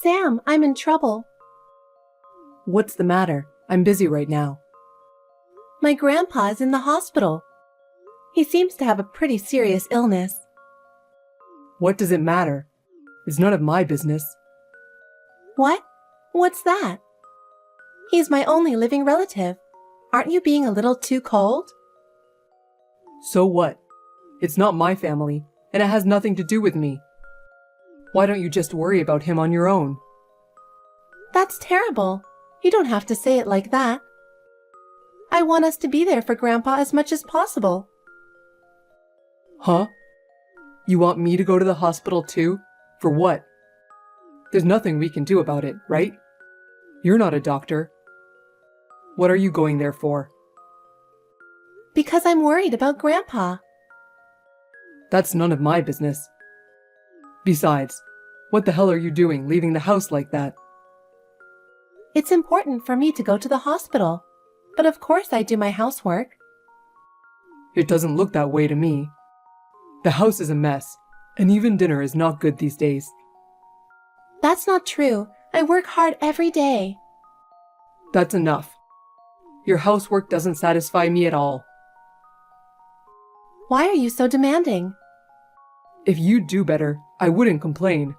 Sam, I'm in trouble. What's the matter? I'm busy right now. My grandpa is in the hospital. He seems to have a pretty serious illness. What does it matter? It's none of my business. What? What's that? He's my only living relative. Aren't you being a little too cold? So what? It's not my family, and it has nothing to do with me. Why don't you just worry about him on your own? That's terrible. You don't have to say it like that. I want us to be there for Grandpa as much as possible. Huh? You want me to go to the hospital too? For what? There's nothing we can do about it, right? You're not a doctor. What are you going there for? Because I'm worried about Grandpa. That's none of my business. Besides, what the hell are you doing leaving the house like that? It's important for me to go to the hospital, but of course I do my housework. It doesn't look that way to me. The house is a mess, and even dinner is not good these days. That's not true. I work hard every day. That's enough. Your housework doesn't satisfy me at all. Why are you so demanding? If you'd do better, I wouldn't complain.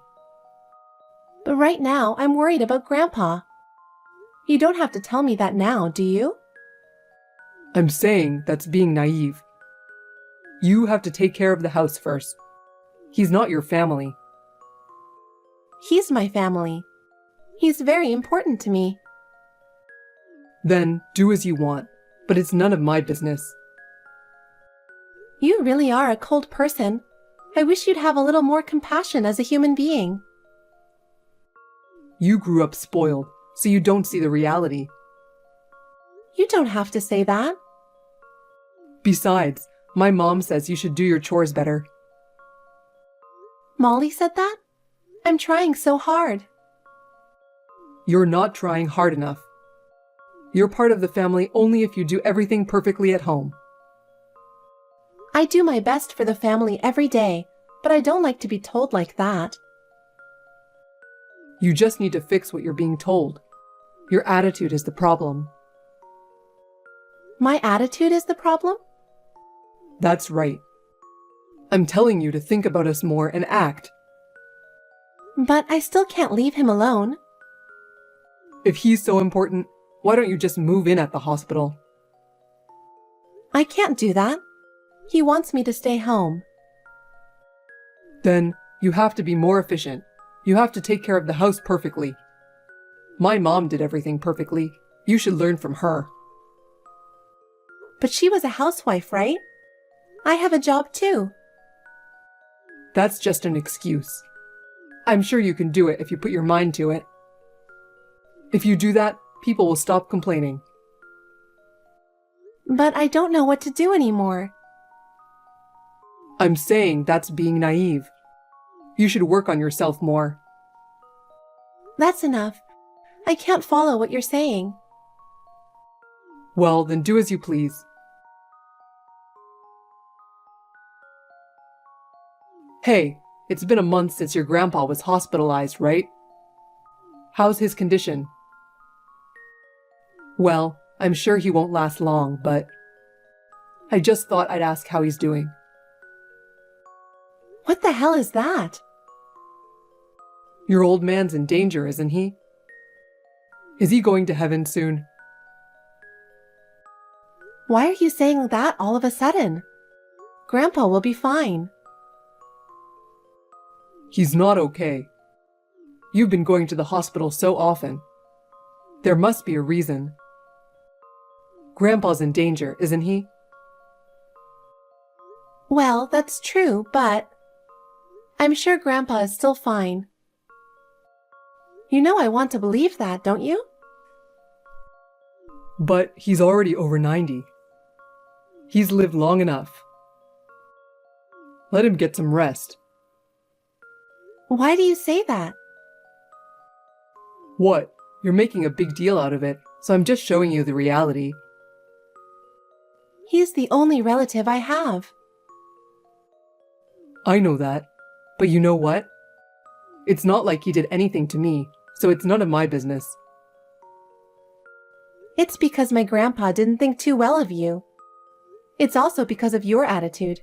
But right now, I'm worried about Grandpa. You don't have to tell me that now, do you? I'm saying that's being naive. You have to take care of the house first. He's not your family. He's my family. He's very important to me. Then do as you want, but it's none of my business. You really are a cold person. I wish you'd have a little more compassion as a human being. You grew up spoiled, so you don't see the reality. You don't have to say that. Besides, my mom says you should do your chores better. Molly said that? I'm trying so hard. You're not trying hard enough. You're part of the family only if you do everything perfectly at home. I do my best for the family every day, but I don't like to be told like that. You just need to fix what you're being told. Your attitude is the problem. My attitude is the problem? That's right. I'm telling you to think about us more and act. But I still can't leave him alone. If he's so important, why don't you just move in at the hospital? I can't do that. He wants me to stay home. Then you have to be more efficient. You have to take care of the house perfectly. My mom did everything perfectly. You should learn from her. But she was a housewife, right? I have a job too. That's just an excuse. I'm sure you can do it if you put your mind to it. If you do that, people will stop complaining. But I don't know what to do anymore. I'm saying that's being naive. You should work on yourself more. That's enough. I can't follow what you're saying. Well, then do as you please. Hey, it's been a month since your grandpa was hospitalized, right? How's his condition? Well, I'm sure he won't last long, but I just thought I'd ask how he's doing. What the hell is that? Your old man's in danger, isn't he? Is he going to heaven soon? Why are you saying that all of a sudden? Grandpa will be fine. He's not okay. You've been going to the hospital so often. There must be a reason. Grandpa's in danger, isn't he? Well, that's true, but I'm sure Grandpa is still fine. You know I want to believe that, don't you? But he's already over 90. He's lived long enough. Let him get some rest. Why do you say that? What? You're making a big deal out of it, so I'm just showing you the reality. He's the only relative I have. I know that, but you know what? It's not like he did anything to me, so it's none of my business. It's because my grandpa didn't think too well of you. It's also because of your attitude.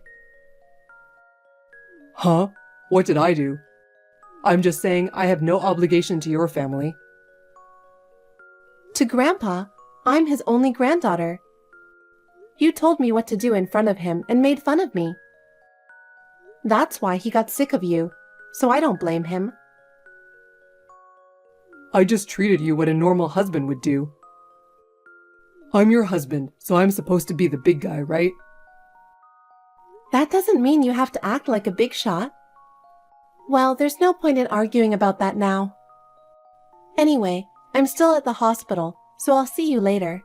Huh? What did I do? I'm just saying I have no obligation to your family. To Grandpa, I'm his only granddaughter. You told me what to do in front of him and made fun of me. That's why he got sick of you, so I don't blame him. I just treated you what a normal husband would do. I'm your husband, so I'm supposed to be the big guy, right? That doesn't mean you have to act like a big shot. Well, there's no point in arguing about that now. Anyway, I'm still at the hospital, so I'll see you later.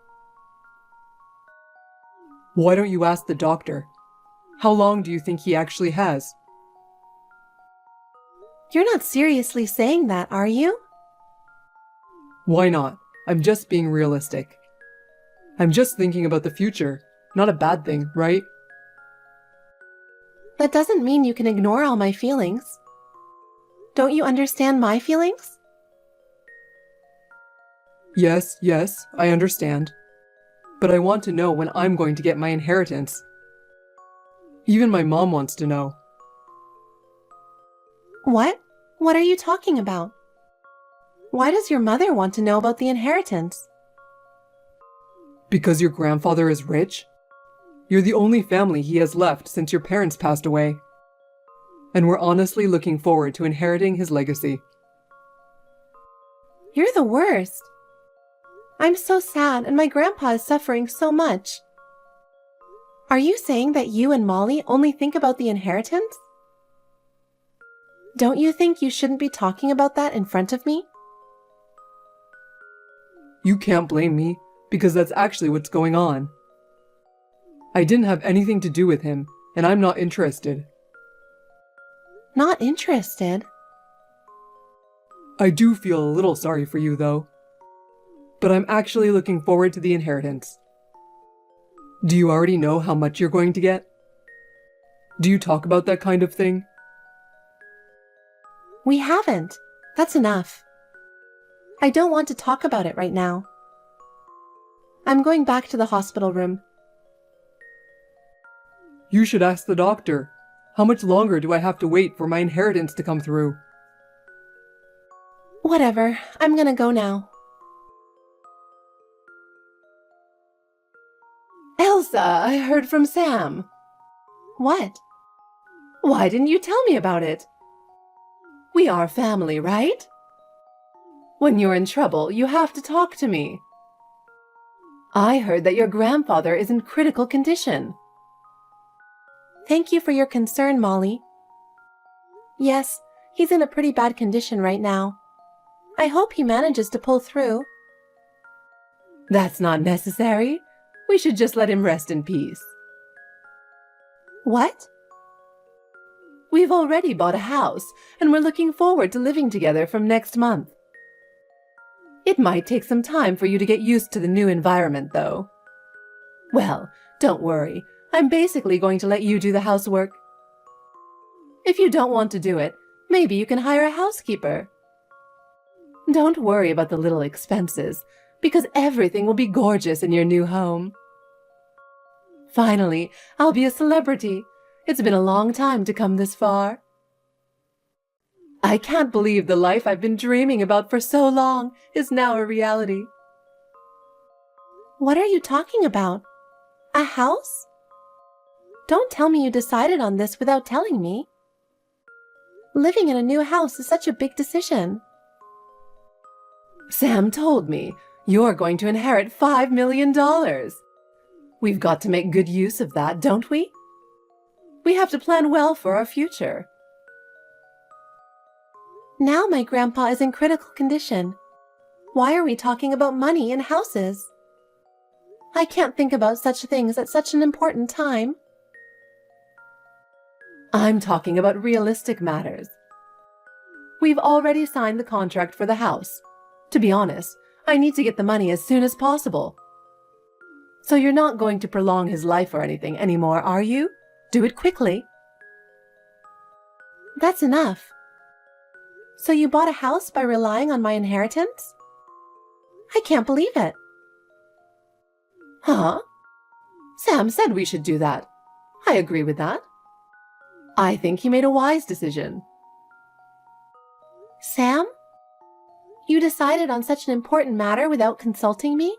Why don't you ask the doctor? How long do you think he actually has? You're not seriously saying that, are you? Why not? I'm just being realistic. I'm just thinking about the future. Not a bad thing, right? That doesn't mean you can ignore all my feelings. Don't you understand my feelings? Yes, I understand. But I want to know when I'm going to get my inheritance. Even my mom wants to know. What? What are you talking about? Why does your mother want to know about the inheritance? Because your grandfather is rich? You're the only family he has left since your parents passed away. And we're honestly looking forward to inheriting his legacy. You're the worst. I'm so sad and my grandpa is suffering so much. Are you saying that you and Molly only think about the inheritance? Don't you think you shouldn't be talking about that in front of me? You can't blame me, because that's actually what's going on. I didn't have anything to do with him, and I'm not interested. Not interested? I do feel a little sorry for you, though. But I'm actually looking forward to the inheritance. Do you already know how much you're going to get? Do you talk about that kind of thing? We haven't. That's enough. I don't want to talk about it right now. I'm going back to the hospital room. You should ask the doctor. How much longer do I have to wait for my inheritance to come through? Whatever. I'm gonna go now. Elsa, I heard from Sam. What? Why didn't you tell me about it? We are family, right? When you're in trouble, you have to talk to me. I heard that your grandfather is in critical condition. Thank you for your concern, Molly. Yes, he's in a pretty bad condition right now. I hope he manages to pull through. That's not necessary. We should just let him rest in peace. What? We've already bought a house, and we're looking forward to living together from next month. It might take some time for you to get used to the new environment, though. Well, don't worry. I'm basically going to let you do the housework. If you don't want to do it, maybe you can hire a housekeeper. Don't worry about the little expenses, because everything will be gorgeous in your new home. Finally, I'll be a celebrity. It's been a long time to come this far. I can't believe the life I've been dreaming about for so long is now a reality. What are you talking about? A house? Don't tell me you decided on this without telling me. Living in a new house is such a big decision. Sam told me you're going to inherit $5 million. We've got to make good use of that, don't we? We have to plan well for our future. Now my grandpa is in critical condition. Why are we talking about money and houses? I can't think about such things at such an important time. I'm talking about realistic matters. We've already signed the contract for the house. To be honest, I need to get the money as soon as possible. So you're not going to prolong his life or anything anymore, are you? Do it quickly. That's enough. So you bought a house by relying on my inheritance? I can't believe it. Huh? Sam said we should do that. I agree with that. I think he made a wise decision. Sam? You decided on such an important matter without consulting me?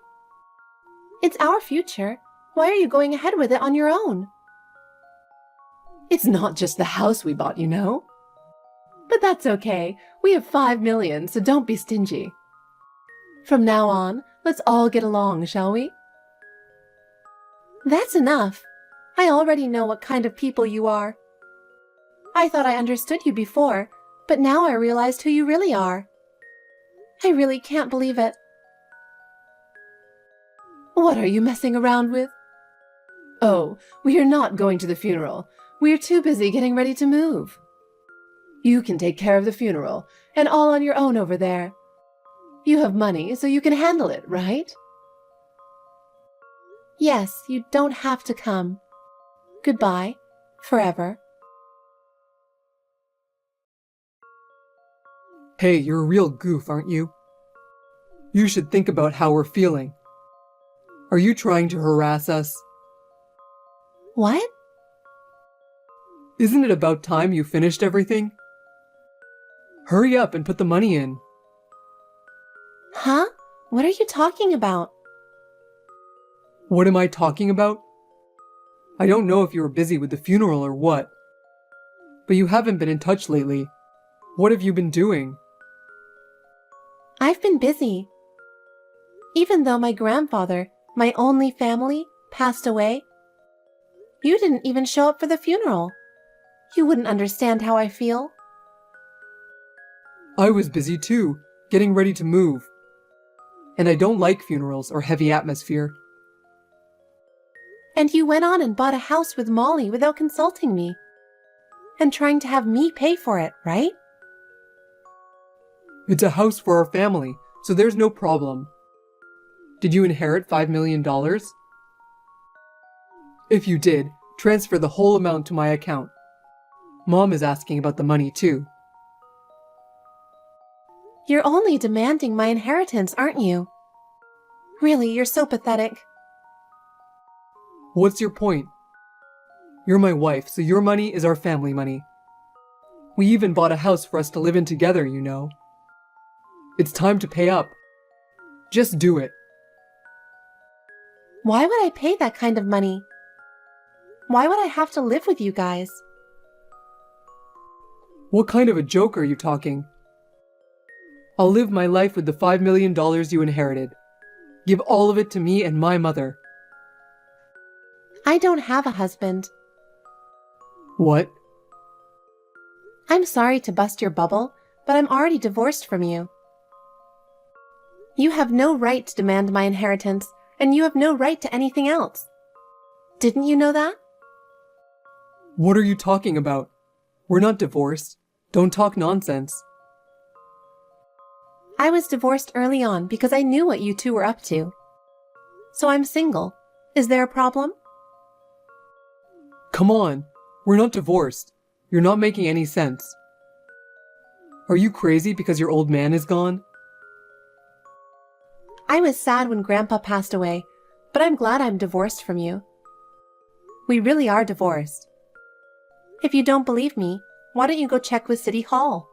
It's our future. Why are you going ahead with it on your own? It's not just the house we bought, you know. But that's okay. We have 5 million, so don't be stingy. From now on, let's all get along, shall we? That's enough. I already know what kind of people you are. I thought I understood you before, but now I realized who you really are. I really can't believe it. What are you messing around with? Oh, we are not going to the funeral. We are too busy getting ready to move. You can take care of the funeral, and all on your own over there. You have money, so you can handle it, right? Yes, you don't have to come. Goodbye, forever. Hey, you're a real goof, aren't you? You should think about how we're feeling. Are you trying to harass us? What? Isn't it about time you finished everything? Hurry up and put the money in. Huh? What are you talking about? What am I talking about? I don't know if you were busy with the funeral or what. But you haven't been in touch lately. What have you been doing? I've been busy. Even though my grandfather, my only family, passed away, you didn't even show up for the funeral. You wouldn't understand how I feel. I was busy too, getting ready to move. And I don't like funerals or heavy atmosphere. And you went on and bought a house with Molly without consulting me. And trying to have me pay for it, right? It's a house for our family, so there's no problem. Did you inherit $5 million? If you did, transfer the whole amount to my account. Mom is asking about the money too. You're only demanding my inheritance, aren't you? Really, you're so pathetic. What's your point? You're my wife, so your money is our family money. We even bought a house for us to live in together, you know. It's time to pay up. Just do it. Why would I pay that kind of money? Why would I have to live with you guys? What kind of a joke are you talking? I'll live my life with the $5 million you inherited. Give all of it to me and my mother. I don't have a husband. What? I'm sorry to bust your bubble, but I'm already divorced from you. You have no right to demand my inheritance, and you have no right to anything else. Didn't you know that? What are you talking about? We're not divorced. Don't talk nonsense. I was divorced early on because I knew what you two were up to. So I'm single. Is there a problem? Come on. We're not divorced. You're not making any sense. Are you crazy because your old man is gone? I was sad when Grandpa passed away, but I'm glad I'm divorced from you. We really are divorced. If you don't believe me, why don't you go check with City Hall?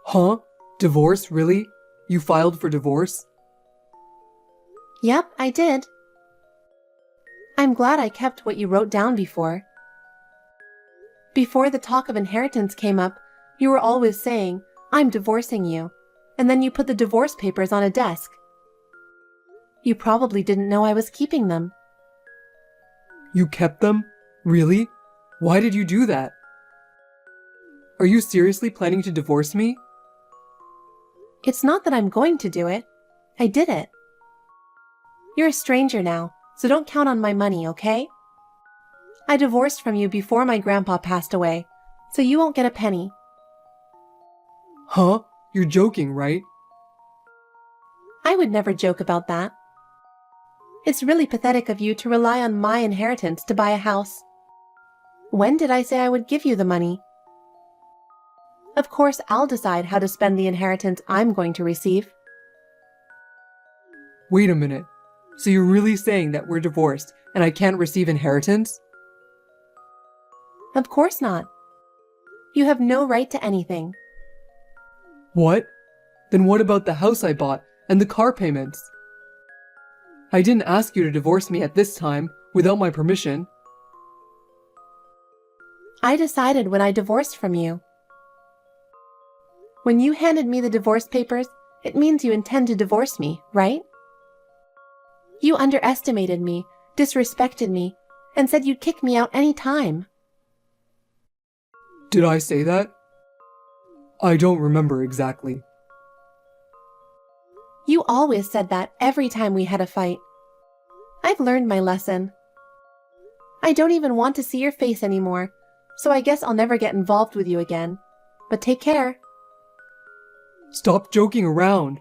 Huh? Divorce, really? You filed for divorce? Yep, I did. I'm glad I kept what you wrote down before. Before the talk of inheritance came up, you were always saying, I'm divorcing you, and then you put the divorce papers on a desk. You probably didn't know I was keeping them. You kept them? Really? Why did you do that? Are you seriously planning to divorce me? It's not that I'm going to do it. I did it. You're a stranger now, so don't count on my money, okay? I divorced from you before my grandpa passed away, so you won't get a penny. Huh? You're joking, right? I would never joke about that. It's really pathetic of you to rely on my inheritance to buy a house. When did I say I would give you the money? Of course, I'll decide how to spend the inheritance I'm going to receive. Wait a minute. So you're really saying that we're divorced and I can't receive inheritance? Of course not. You have no right to anything. What? Then what about the house I bought and the car payments? I didn't ask you to divorce me at this time without my permission. I decided when I divorced from you. When you handed me the divorce papers, it means you intend to divorce me, right? You underestimated me, disrespected me, and said you'd kick me out any time. Did I say that? I don't remember exactly. You always said that every time we had a fight. I've learned my lesson. I don't even want to see your face anymore, so I guess I'll never get involved with you again. But take care. Stop joking around.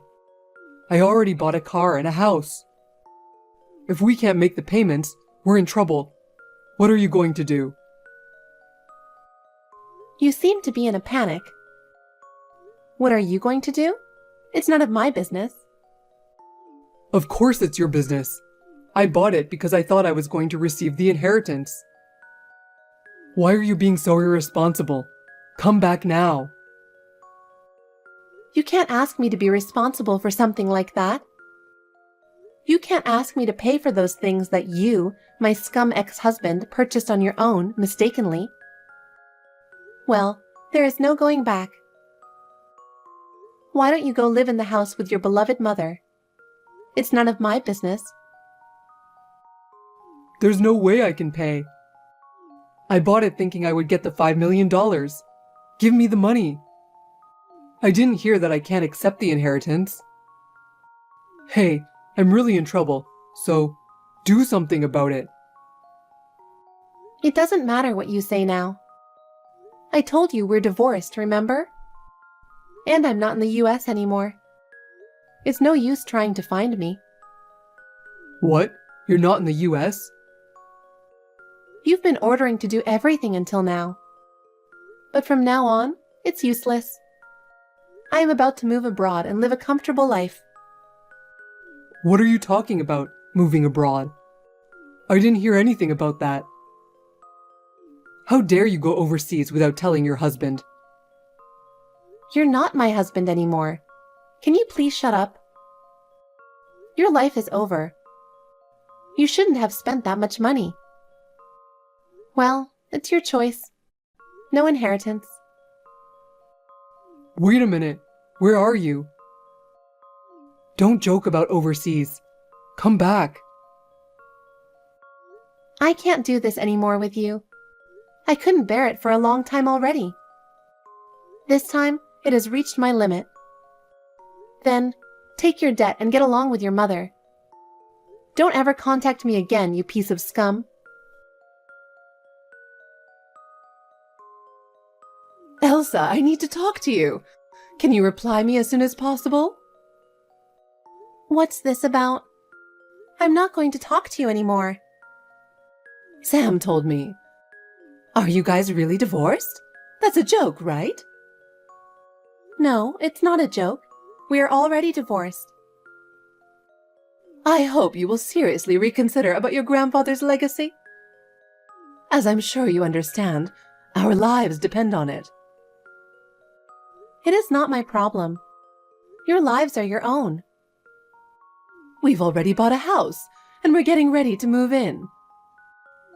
I already bought a car and a house. If we can't make the payments, we're in trouble. What are you going to do? You seem to be in a panic. What are you going to do? It's none of my business. Of course it's your business. I bought it because I thought I was going to receive the inheritance. Why are you being so irresponsible? Come back now. You can't ask me to be responsible for something like that. You can't ask me to pay for those things that you, my scum ex-husband, purchased on your own, mistakenly. Well, there is no going back. Why don't you go live in the house with your beloved mother? It's none of my business. There's no way I can pay. I bought it thinking I would get the $5 million. Give me the money. I didn't hear that I can't accept the inheritance. Hey, I'm really in trouble, so do something about it. It doesn't matter what you say now. I told you we're divorced, remember? And I'm not in the US anymore. It's no use trying to find me. What? You're not in the US? You've been ordering to do everything until now. But from now on, it's useless. I am about to move abroad and live a comfortable life. What are you talking about, moving abroad? I didn't hear anything about that. How dare you go overseas without telling your husband? You're not my husband anymore. Can you please shut up? Your life is over. You shouldn't have spent that much money. Well, it's your choice. No inheritance. Wait a minute. Where are you? Don't joke about overseas. Come back. I can't do this anymore with you. I couldn't bear it for a long time already. This time, it has reached my limit. Then, take your debt and get along with your mother. Don't ever contact me again, you piece of scum. Elsa, I need to talk to you. Can you reply me as soon as possible? What's this about? I'm not going to talk to you anymore. Sam told me. Are you guys really divorced? That's a joke, right? No, it's not a joke. We are already divorced. I hope you will seriously reconsider about your grandfather's legacy. As I'm sure you understand, our lives depend on it. It is not my problem. Your lives are your own. We've already bought a house, and we're getting ready to move in.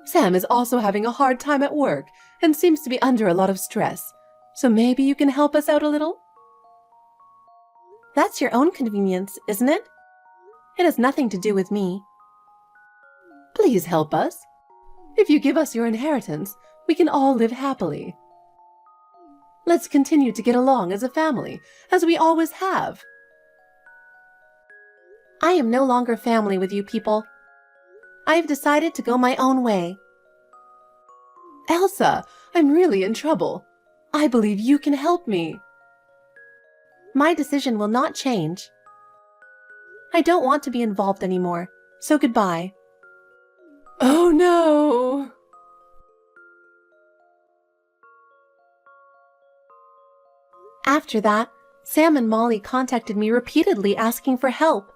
Sam is also having a hard time at work and seems to be under a lot of stress, so maybe you can help us out a little? That's your own convenience, isn't it? It has nothing to do with me. Please help us. If you give us your inheritance, we can all live happily. Let's continue to get along as a family, as we always have. I am no longer family with you people. I have decided to go my own way. Elsa, I'm really in trouble. I believe you can help me. My decision will not change. I don't want to be involved anymore, so goodbye. Oh no! After that, Sam and Molly contacted me repeatedly asking for help.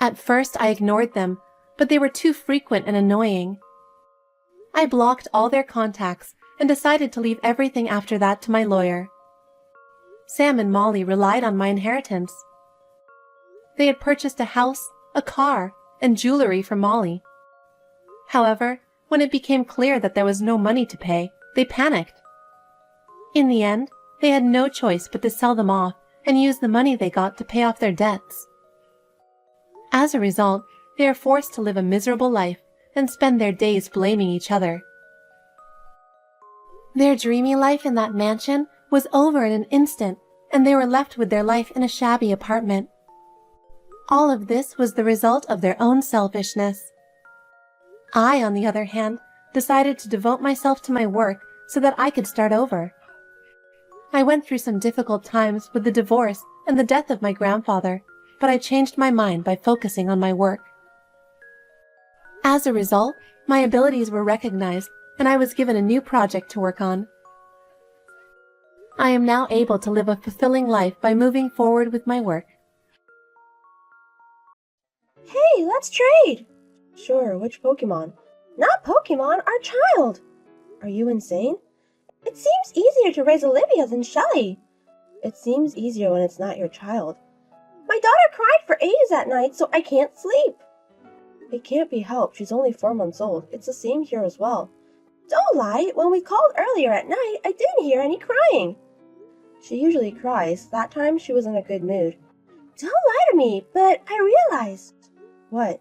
At first, I ignored them, but they were too frequent and annoying. I blocked all their contacts and decided to leave everything after that to my lawyer. Sam and Molly relied on my inheritance. They had purchased a house, a car, and jewelry for Molly. However, when it became clear that there was no money to pay, they panicked. In the end, they had no choice but to sell them off and use the money they got to pay off their debts. As a result, they are forced to live a miserable life and spend their days blaming each other. Their dreamy life in that mansion was over in an instant, and they were left with their life in a shabby apartment. All of this was the result of their own selfishness. I, on the other hand, decided to devote myself to my work so that I could start over. I went through some difficult times with the divorce and the death of my grandfather, but I changed my mind by focusing on my work. As a result, my abilities were recognized, and I was given a new project to work on. I am now able to live a fulfilling life by moving forward with my work. Hey, let's trade! Sure, which Pokemon? Not Pokemon, our child! Are you insane? It seems easier to raise Olivia than Shelly. It seems easier when it's not your child. My daughter cried for ages at night, so I can't sleep. It can't be helped, she's only 4 months old. It's the same here as well. Don't lie, when we called earlier at night, I didn't hear any crying. She usually cries. That time she was in a good mood. Don't lie to me, but I realized. What?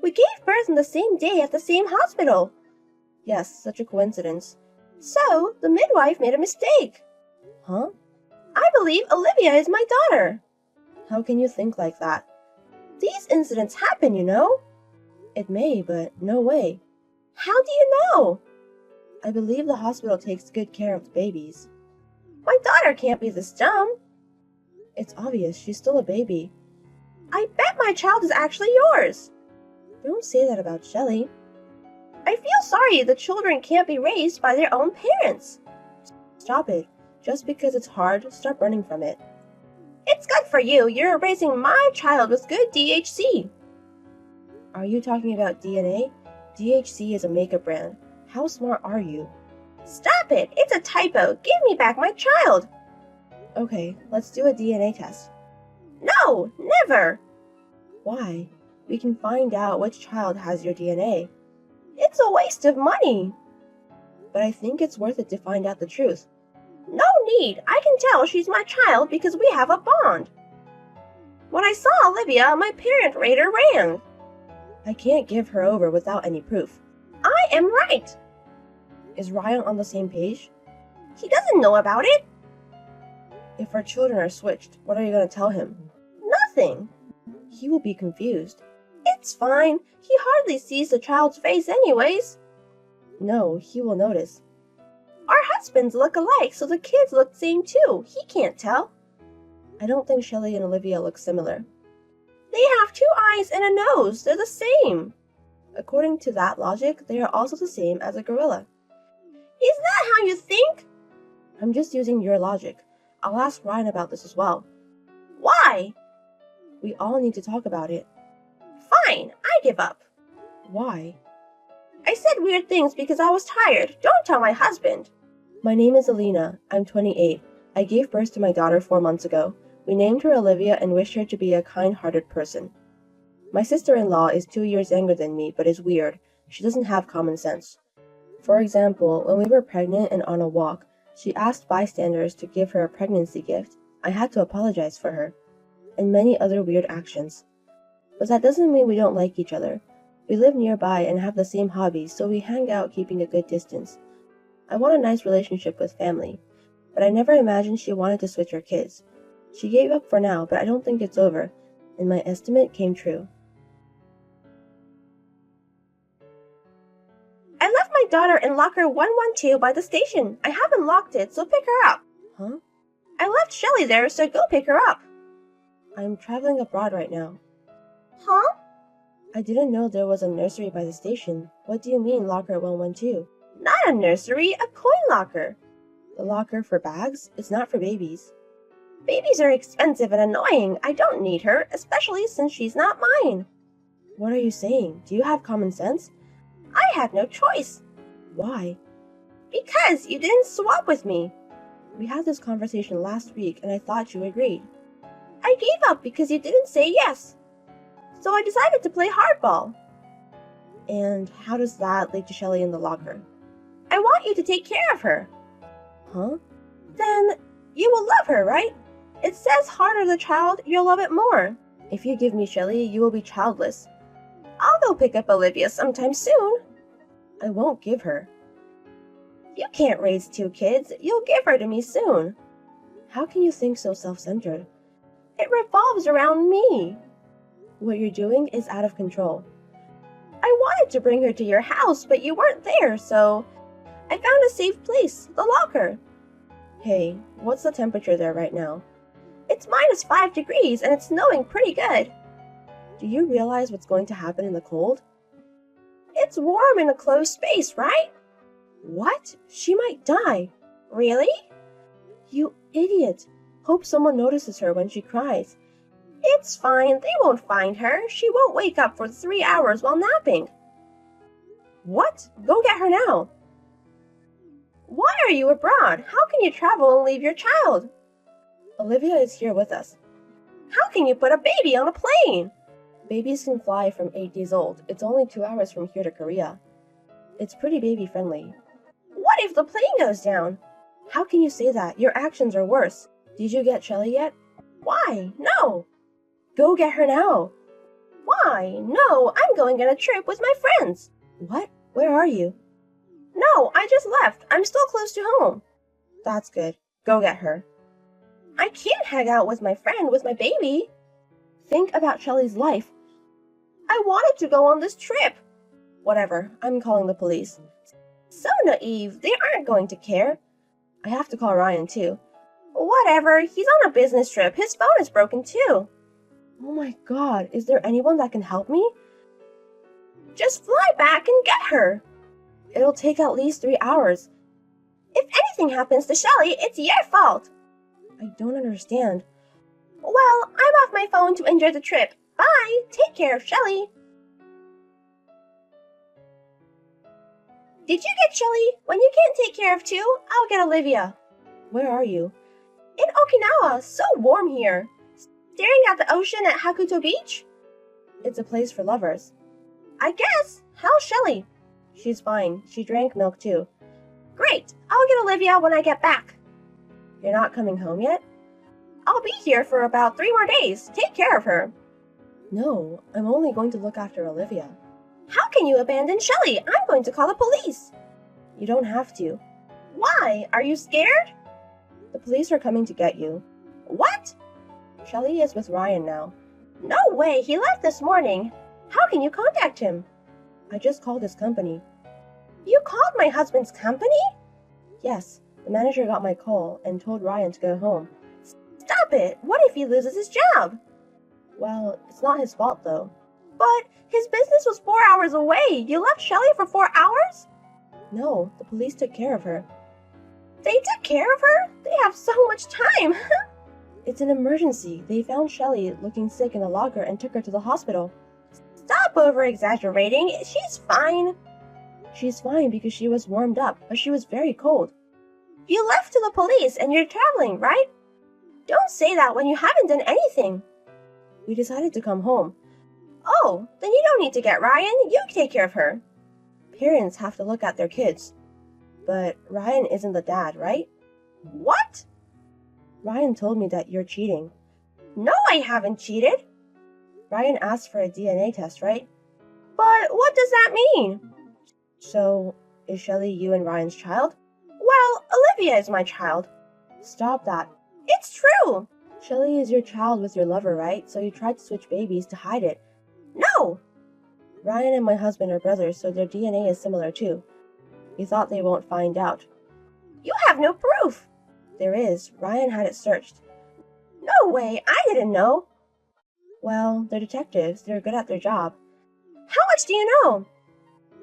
We gave birth on the same day at the same hospital. Yes, such a coincidence. So, the midwife made a mistake. Huh? I believe Olivia is my daughter. How can you think like that? These incidents happen, you know. It may, but no way. How do you know? I believe the hospital takes good care of the babies. My daughter can't be this dumb. It's obvious, she's still a baby. I bet my child is actually yours. Don't say that about Shelly. I feel sorry the children can't be raised by their own parents. Stop it. Just because it's hard, stop running from it. It's good for you. You're raising my child with good DHC. Are you talking about DNA? DHC is a makeup brand. How smart are you? Stop it! It's a typo. Give me back my child. Okay, let's do a DNA test. No, never. Why? We can find out which child has your DNA. It's a waste of money. But I think it's worth it to find out the truth. No need. I can tell she's my child because we have a bond. When I saw Olivia, my parent radar ran. I can't give her over without any proof. I am right. Is Ryan on the same page? He doesn't know about it. If our children are switched, what are you going to tell him? Nothing. He will be confused. It's fine. He hardly sees the child's face anyways. No, he will notice. Our husbands look alike, so the kids look the same too. He can't tell. I don't think Shelly and Olivia look similar. They have 2 eyes and a nose. They're the same. According to that logic, they are also the same as a gorilla. Is that how you think? I'm just using your logic. I'll ask Ryan about this as well. Why? We all need to talk about it. Fine, I give up. Why? I said weird things because I was tired. Don't tell my husband. My name is Alina. I'm 28. I gave birth to my daughter 4 months ago. We named her Olivia and wished her to be a kind-hearted person. My sister-in-law is 2 years younger than me, but is weird. She doesn't have common sense. For example, when we were pregnant and on a walk, she asked bystanders to give her a pregnancy gift. I had to apologize for her. And many other weird actions. But that doesn't mean we don't like each other. We live nearby and have the same hobbies, so we hang out keeping a good distance. I want a nice relationship with family, but I never imagined she wanted to switch her kids. She gave up for now, but I don't think it's over, and my estimate came true. I left my daughter in locker 112 by the station. I haven't locked it, so pick her up. Huh? I left Shelly there, so go pick her up. I'm traveling abroad right now. Huh? I didn't know there was a nursery by the station. What do you mean, locker 112? Not a nursery, a coin locker. The locker for bags is not for babies. Babies are expensive and annoying. I don't need her, especially since she's not mine. What are you saying? Do you have common sense? I had no choice. Why? Because you didn't swap with me. We had this conversation last week and I thought you agreed. I gave up because you didn't say yes. So I decided to play hardball. And how does that lead to Shelly in the locker? I want you to take care of her. Huh? Then you will love her, right? It says harder the child, you'll love it more. If you give me Shelly, you will be childless. I'll go pick up Olivia sometime soon. I won't give her. You can't raise 2 kids. You'll give her to me soon. How can you think so self-centered? It revolves around me. What you're doing is out of control. I wanted to bring her to your house, but you weren't there, so I found a safe place, the locker. Hey, what's the temperature there right now? It's -5 degrees and it's snowing pretty good. Do you realize what's going to happen in the cold? It's warm in a closed space, right? What? She might die. Really? You idiot. Hope someone notices her when she cries. It's fine, they won't find her. She won't wake up for 3 hours while napping. What? Go get her now. Why are you abroad? How can you travel and leave your child? Olivia is here with us. How can you put a baby on a plane? Babies can fly from 8 days old. It's only 2 hours from here to Korea. It's pretty baby friendly. What if the plane goes down? How can you say that? Your actions are worse. Did you get Shelly yet? Why? No. Go get her now. Why? No, I'm going on a trip with my friends. What? Where are you? No, I just left. I'm still close to home. That's good. Go get her. I can't hang out with my friend with my baby. Think about Shelly's life. I wanted to go on this trip. Whatever, I'm calling the police. So naive, they aren't going to care. I have to call Ryan too. Whatever, he's on a business trip. His phone is broken too. Oh my god, is there anyone that can help me? Just fly back and get her. It'll take at least 3 hours. If anything happens to Shelly, it's your fault. I don't understand. Well, I'm off my phone to enjoy the trip. Bye. Take care of Shelly. Did you get Shelly? When you can't take care of 2, I'll get Olivia. Where are you? In Okinawa. So warm here. Staring at the ocean at Hakuto Beach? It's a place for lovers. I guess. How's Shelly? She's fine. She drank milk too. Great. I'll get Olivia when I get back. You're not coming home yet? I'll be here for about 3 more days. Take care of her. No, I'm only going to look after Olivia. How can you abandon Shelly? I'm going to call the police. You don't have to. Why? Are you scared? The police are coming to get you. What? Shelly is with Ryan now. No way, he left this morning. How can you contact him? I just called his company. You called my husband's company? Yes, the manager got my call and told Ryan to go home. Stop it! What if he loses his job? Well, it's not his fault though. But his business was 4 hours away. You left Shelly for 4 hours? No, the police took care of her. They took care of her? They have so much time. It's an emergency. They found Shelly looking sick in a locker and took her to the hospital. Stop over-exaggerating. She's fine. She's fine because she was warmed up, but she was very cold. You left to the police and you're traveling, right? Don't say that when you haven't done anything. We decided to come home. Oh, then you don't need to get Ryan. You take care of her. Parents have to look at their kids. But Ryan isn't the dad, right? What? Ryan told me that you're cheating. No, I haven't cheated. Ryan asked for a DNA test, right? But what does that mean? So, is Shelly you and Ryan's child? Well, Olivia is my child. Stop that. It's true. Shelly is your child with your lover, right? So you tried to switch babies to hide it. No! Ryan and my husband are brothers, so their DNA is similar too. We thought they won't find out. You have no proof. There is. Ryan had it searched. No way, I didn't know. Well, they're detectives. They're good at their job. How much do you know?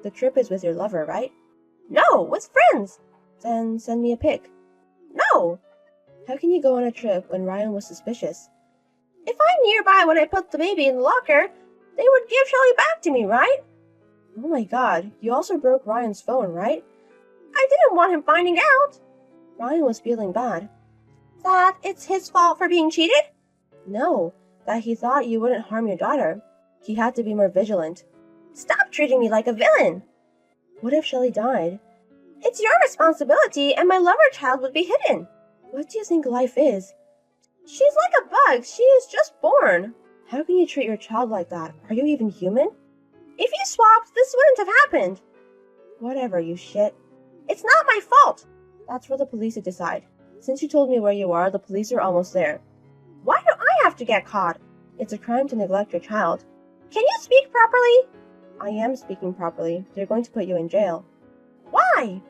The trip is with your lover, right? No, with friends. Then send me a pic. No! How can you go on a trip when Ryan was suspicious? If I'm nearby when I put the baby in the locker, they would give Shelly back to me, right? Oh my god, you also broke Ryan's phone, right? I didn't want him finding out. Ryan was feeling bad. That it's his fault for being cheated? No, that he thought you wouldn't harm your daughter. He had to be more vigilant. Stop treating me like a villain. What if Shelly died? It's your responsibility and my lover child would be hidden. What do you think life is? She's like a bug. She is just born. How can you treat your child like that? Are you even human? If you swapped, this wouldn't have happened. Whatever, you shit. It's not my fault. That's for the police to decide. Since you told me where you are, the police are almost there. Why do I have to get caught? It's a crime to neglect your child. Can you speak properly? I am speaking properly. They're going to put you in jail. Why?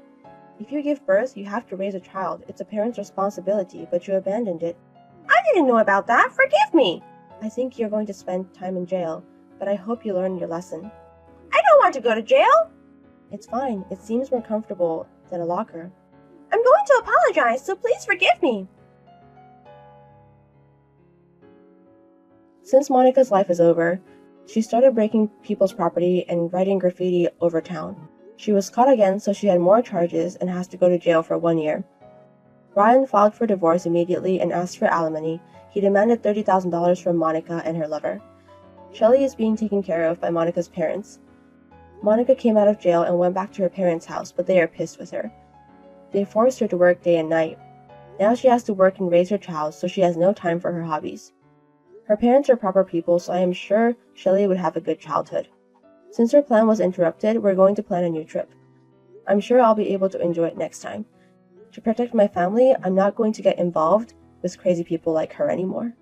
If you give birth, you have to raise a child. It's a parent's responsibility, but you abandoned it. I didn't know about that. Forgive me. I think you're going to spend time in jail, but I hope you learn your lesson. I don't want to go to jail. It's fine. It seems more comfortable than a locker. I'm going to apologize, so please forgive me. Since Monica's life is over, she started breaking people's property and writing graffiti over town. She was caught again, so she had more charges and has to go to jail for 1 year. Ryan filed for divorce immediately and asked for alimony. He demanded $30,000 from Monica and her lover. Shelly is being taken care of by Monica's parents. Monica came out of jail and went back to her parents' house, but they are pissed with her. They forced her to work day and night. Now she has to work and raise her child, so she has no time for her hobbies. Her parents are proper people, so I am sure Shelly would have a good childhood. Since her plan was interrupted, we're going to plan a new trip. I'm sure I'll be able to enjoy it next time. To protect my family, I'm not going to get involved with crazy people like her anymore.